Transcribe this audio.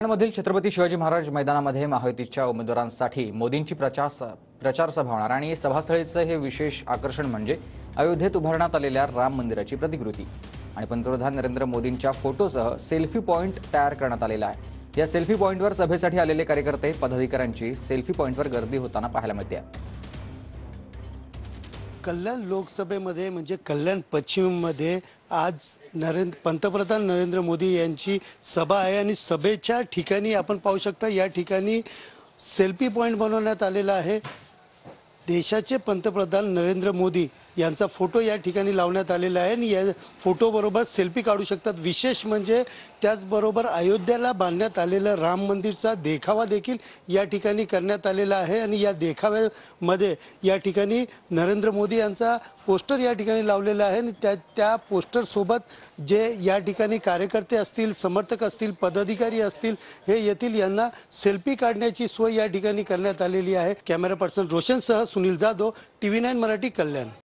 मधील छत्रपती शिवाजी महाराज मैदानामध्ये महायुतीच्या उमेदवारांसाठी मोदींची प्रचार सभा होणार आणि सभास्थळीचं हे विशेष आकर्षण म्हणजे अयोध्येत उभारण्यात आलेल्या राम मंदिराची प्रतिकृती आणि पंतप्रधान नरेंद्र मोदींच्या फोटोसह सेल्फी पॉइंट तयार करण्यात आलेला आहे। या सेल्फी पॉइंटवर सभेसाठी आलेले कार्यकर्ते पदाधिकाऱ्यांची सेल्फी पॉइंटवर गर्दी होताना पाहायला मिळते। कल्याण लोकसभेमध्ये म्हणजे कल्याण पश्चिममध्ये आज पंतप्रधान नरेंद्र मोदी यांची सभा आहे आणि सभेच्या ठिकाणी आपण पाहू शकता या ठिकाणी सेल्फी पॉइंट बनवण्यात आलेला आहे। देशाचे पंतप्रधान नरेंद्र मोदी यांचा फोटो या ठिकाणी लावण्यात आलेला आहे आणि या फोटोबरोबर सेल्फी काढू शकतात। विशेष म्हणजे त्याचबरोबर अयोध्येला बांधण्यात आलेलं राम मंदिरचा देखावा देखील या ठिकाणी करण्यात आलेला आहे आणि या देखाव्यामध्ये या ठिकाणी नरेंद्र मोदी यांचा पोस्टर या ठिकाणी लावलेला आहे आणि त्या पोस्टर सोबत जे या ठिकाणी कार्यकर्ते असतील, समर्थक असतील, पदाधिकारी असतील, हे येथील यांना सेल्फी काढण्याची सोय या ठिकाणी करण्यात आलेली आहे। कॅमेरा पर्सन रोशनसह सुनील जाधव, TV9 मराठी, कल्याण।